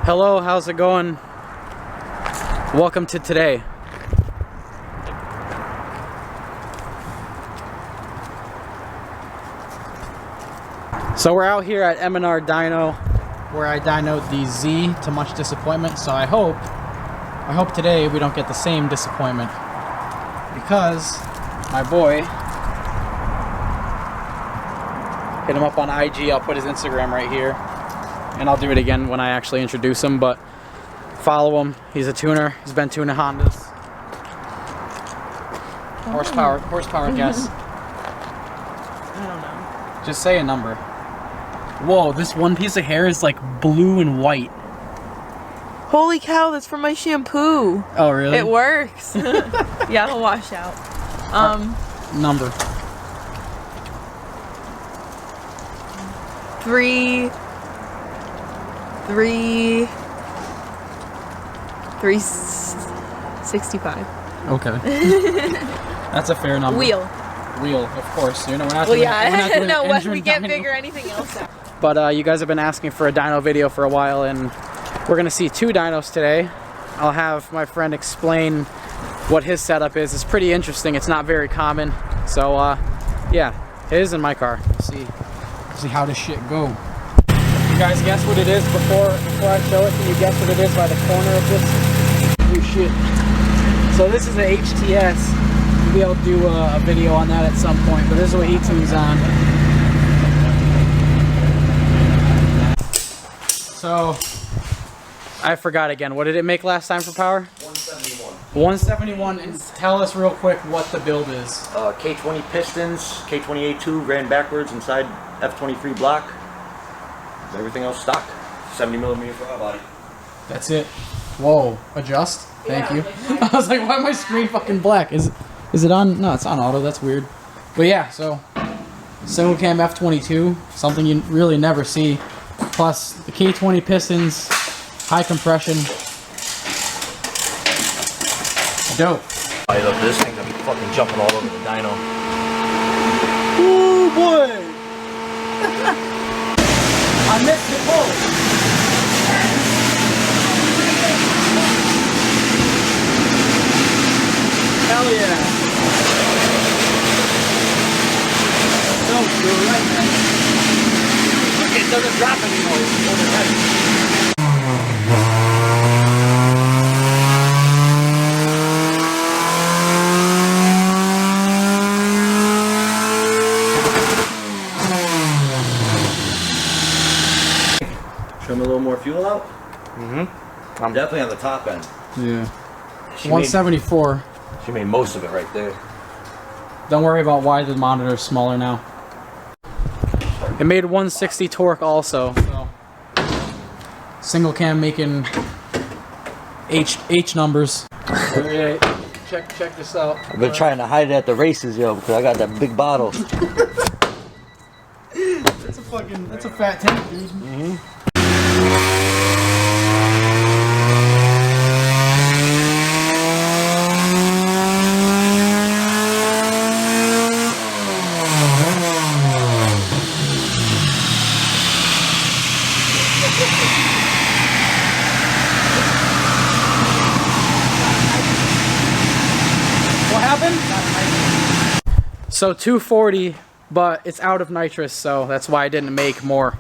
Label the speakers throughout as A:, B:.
A: Hello, how's it going? Welcome to today. So we're out here at M&R Dyno, where I dynoed the Z to much disappointment. So I hope today we don't get the same disappointment, because my boy, hit him up on IG. I'll put his Instagram right here, and I'll do it again when I actually introduce him, but follow him. He's a tuner. He's been tuning Hondas. Horsepower guess.
B: I don't know.
A: Just say a number. Whoa, this one piece of hair is like blue and white.
B: Holy cow, that's from my shampoo.
A: Oh, really?
B: It works. Yeah, it'll wash out.
A: Number.
B: 365.
A: Okay. That's a fair number.
B: Wheel,
A: of course. You know, we're not
B: well,
A: doing,
B: yeah.
A: we're not doing
B: No,
A: an
B: when
A: engine
B: we get
A: dyno.
B: bigger, anything else.
A: But you guys have been asking for a dyno video for a while, and we're gonna see two dynos today. I'll have my friend explain what his setup is. It's pretty interesting. It's not very common. So yeah, his and my car. See how this shit go. You guys guess what it is before I show it? Can you guess what it is by the corner of this? Oh shit. So this is an HTS. We'll be able to do a video on that at some point, but this is what he tunes on. So I forgot again. What did it make last time for power?
C: 171.
A: 171. And tell us real quick what the build is.
C: K20 pistons, K28.2 ran backwards inside F23 block. Everything else stock. 70mm throttle body.
A: That's it. Whoa. Adjust. Thank you. I was like, why is my screen fucking black? Is it on? No, it's on auto. That's weird. But yeah, so single cam F22, something you really never see. Plus the K20 pistons, high compression. Dope.
C: I love this thing. Gonna be fucking jumping all over the dyno.
A: Ooh boy! I missed the pull. Hell yeah! Don't do it right now.
C: It doesn't drop anymore. It's overhead. Trim a little more fuel out. I'm definitely on the top end.
A: Yeah. 174.
C: She made most of it right there.
A: Don't worry about why the monitor is smaller now. It made 160 torque also. So. Single cam making H numbers. Alright, check this out.
C: I've been trying to hide it at the races, yo, because I got that big bottle.
A: That's a fat tank, dude. What happened? So 240, but it's out of nitrous, so that's why I didn't make more.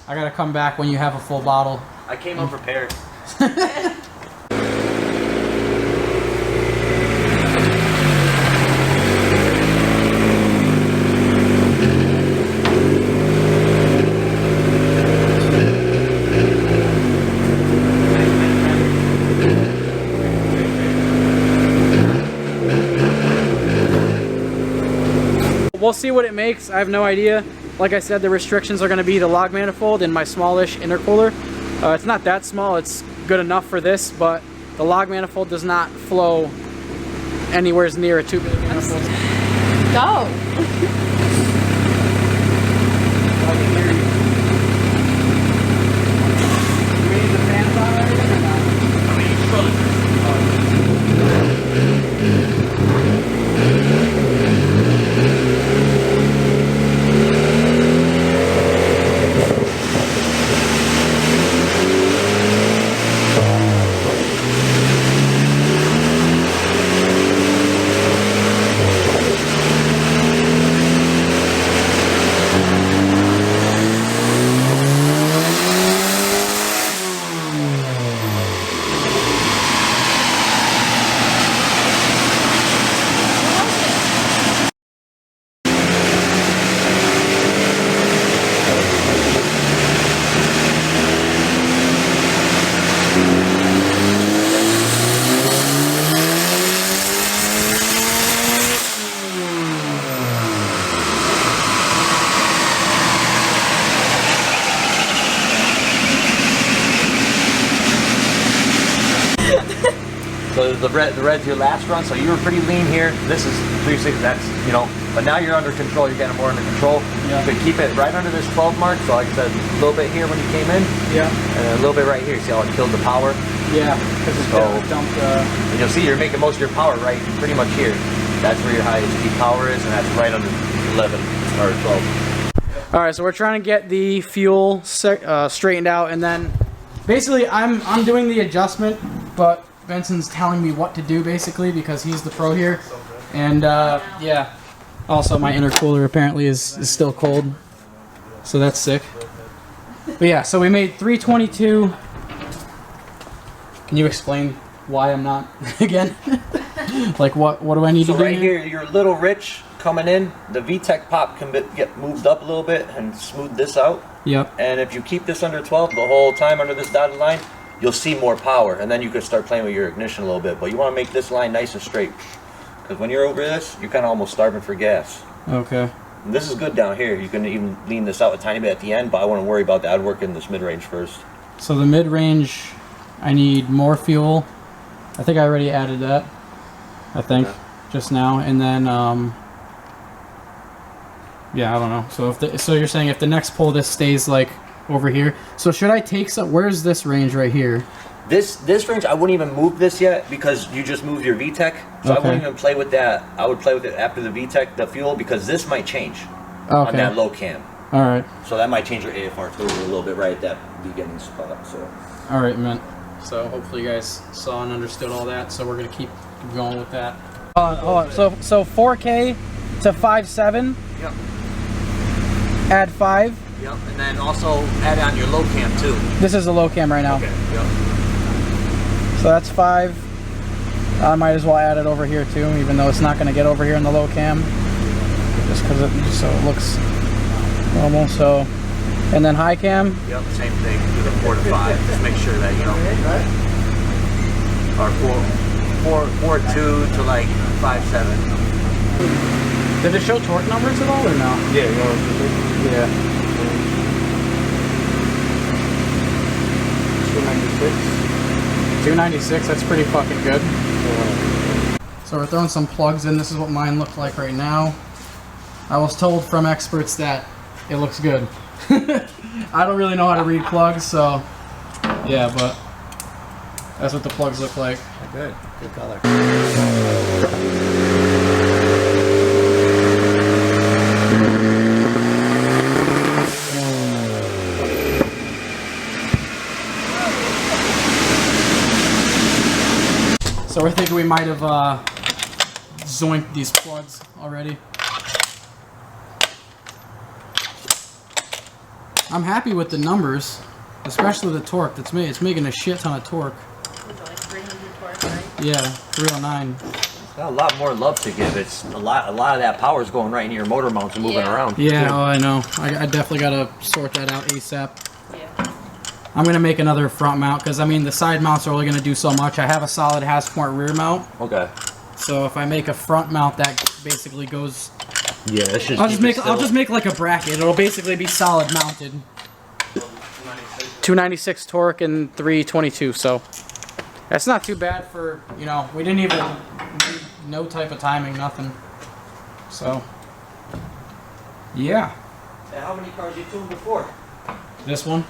A: I gotta come back when you have a full bottle.
C: I came unprepared.
A: We'll see what it makes. I have no idea. Like I said, the restrictions are going to be the log manifold and my smallish intercooler. It's not that small. It's good enough for this, but the log manifold does not flow anywhere near a tubular manifold.
B: Go.
C: So the red's your last run, so you were pretty lean here. This is 360, that's, you know, but now you're under control, you're getting more under control.
A: Yeah.
C: You can keep it right under this 12 mark, so like I said, a little bit here when you came in,
A: Yeah.
C: and a little bit right here. See how it killed the power?
A: Yeah, because it's dumped.
C: And you'll see you're making most of your power right pretty much here. That's where your highest peak power is, and that's right under 11 or 12.
A: All right, so we're trying to get the fuel straightened out, and then basically I'm doing the adjustment, but Benson's telling me what to do basically because he's the pro here, and yeah. Also, my intercooler apparently is still cold, so that's sick. But yeah, so we made 322. Can you explain why I'm not again? Like what do I need to do?
C: Right here, you're a little rich coming in. The VTEC pop can get moved up a little bit and smooth this out.
A: Yep.
C: And if you keep this under 12 the whole time under this dotted line, you'll see more power, and then you can start playing with your ignition a little bit. But you want to make this line nice and straight, because when you're over this, you're kind of almost starving for gas.
A: Okay.
C: And this is good down here. You can even lean this out a tiny bit at the end, but I wouldn't worry about that. I'd work in this mid-range first.
A: So the mid-range, I need more fuel. I think I already added that. I think just now, and then yeah, I don't know. So so you're saying if the next pull this stays like over here. So should I take some? Where's this range right here?
C: This range, I wouldn't even move this yet because you just moved your VTEC. So I wouldn't even play with that. I would play with it after the VTEC, the fuel, because this might change on that low cam.
A: All right.
C: So that might change your AFR too a little bit right at that beginning spot. So.
A: All right, man. So hopefully you guys saw and understood all that. So we're gonna keep going with that. Hold on. So 4K to 5.7.
C: Yep.
A: Add 5.
C: Yep. And then also add on your low cam too.
A: This is the low cam right now.
C: Okay. Yep.
A: So that's 5. I might as well add it over here too, even though it's not going to get over here in the low cam, just because it looks normal. So, and then high cam.
C: Yep. Same thing. Do the 4 to 5. Just make sure that you know. Or 4.2 to like 5.7.
A: Did it show torque numbers at all or no?
C: Yeah.
A: Yeah.
C: 296.
A: 296, that's pretty fucking good. So we're throwing some plugs in. This is what mine look like right now. I was told from experts that it looks good. I don't really know how to read plugs, so yeah, but that's what the plugs look like.
C: Good color.
A: So we're thinking we might have zoinked these plugs already. I'm happy with the numbers, especially the torque. It's making a shit ton of torque.
B: Like 300 torque, right?
A: Yeah, 309.
C: Got a lot more love to give. It's a lot of that power is going right into your motor mounts and moving around.
A: Yeah, oh, I know. I definitely gotta sort that out ASAP.
B: Yeah.
A: I'm gonna make another front mount because I mean the side mounts are only gonna do so much. I have a solid hash point rear mount.
C: Okay.
A: So if I make a front mount, that basically goes.
C: Yeah, that's just.
A: I'll just make like a bracket. It'll basically be solid mounted. 296 torque and 322. So that's not too bad for, you know, we didn't even do no type of timing, nothing. So yeah.
C: How many cars you tuned before?
A: This one.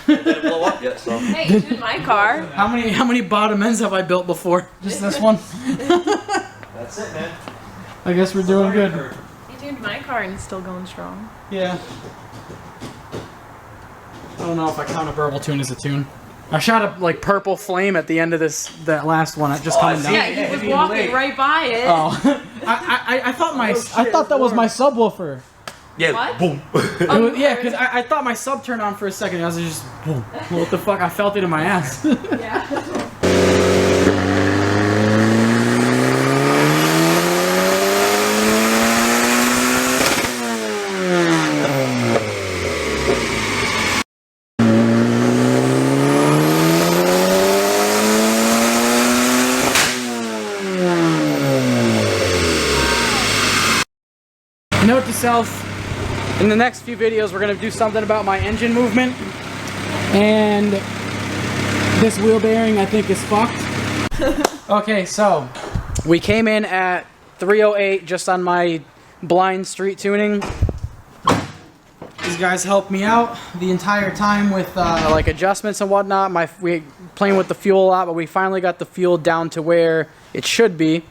C: Did it blow up yet? So.
B: Hey, you tuned my car.
A: How many bottom ends have I built before? Just this one.
C: That's it, man.
A: I guess we're doing good.
B: You tuned my car and it's still going strong.
A: Yeah. I don't know if I count a burble tune as a tune. I shot a like purple flame at the end of that last one. It just coming down.
B: Yeah, he was walking right by it.
A: Oh, I thought that was my subwoofer.
C: Yeah.
B: What?
C: Boom.
A: Yeah, because I thought my sub turned on for a second. And I was just boom. What the fuck? I felt it in my ass.
B: Yeah.
A: Note to self, in the next few videos we're going to do something about my engine movement, and this wheel bearing I think is fucked. Okay, so we came in at 308 just on my blind street tuning. These guys helped me out the entire time with like adjustments and whatnot. We playing with the fuel a lot, but we finally got the fuel down to where it should be.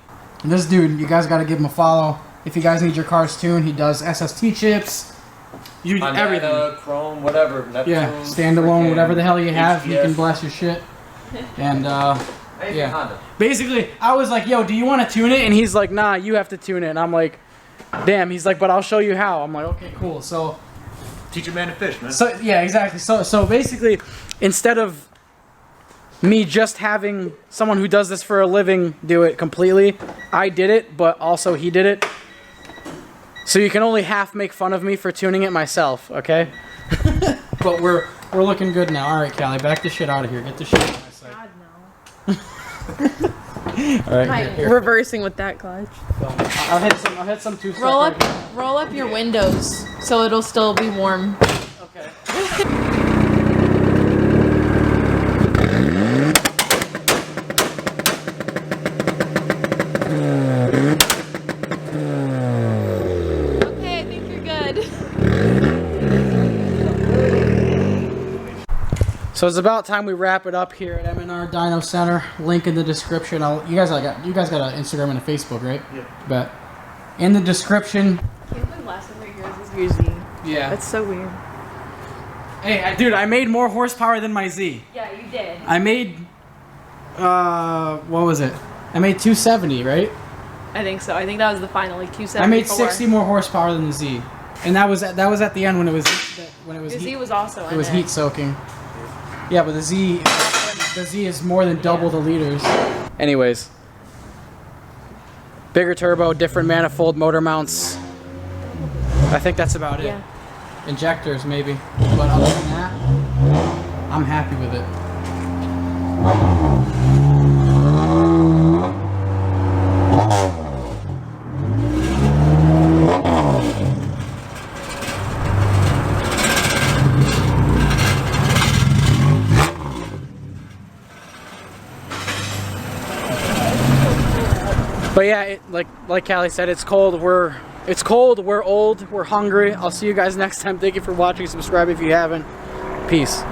A: And this dude, you guys got to give him a follow. If you guys need your cars tuned, he does SST chips. You everything.
C: Chrome, whatever. Neptune,
A: Yeah, standalone, whatever the hell you have, you can bless your shit. And yeah, basically, I was like, "Yo, do you want to tune it?" And he's like, "Nah, you have to tune it." And I'm like, "Damn." He's like, "But I'll show you how." I'm like, "Okay, cool." So
C: teach a man to fish, man.
A: So yeah, exactly. So basically, instead of me just having someone who does this for a living do it completely, I did it, but also he did it. So you can only half make fun of me for tuning it myself, okay? But we're looking good now. All right, Callie, back the shit out of here. Get the shit out of my sight.
B: God, no.
A: All right, here.
B: Reversing with that clutch.
A: I'll hit some two.
B: Roll up your windows so it'll still be warm.
A: Okay.
B: Okay, I think you're good.
A: So it's about time we wrap it up here at M&R Dyno Center. Link in the description. You guys got an Instagram and a Facebook, right?
C: Yeah.
A: Bet. In the description.
B: Can't believe last time yours is your Z.
A: Yeah.
B: That's so weird.
A: Hey, dude, I made more horsepower than my Z.
B: Yeah, you did.
A: I made, what was it? I made 270, right?
B: I think so. I think that was the final, like 274.
A: I made 60 more horsepower than the Z, and that was at the end when it was
B: The Z was also in
A: it was heat soaking. Yeah, but the Z is more than double the liters. Anyways, bigger turbo, different manifold, motor mounts. I think that's about it.
B: Yeah.
A: Injectors maybe, but other than that, I'm happy with it. But yeah, like Callie said, it's cold. We're old, we're hungry. I'll see you guys next time. Thank you for watching. Subscribe if you haven't. Peace.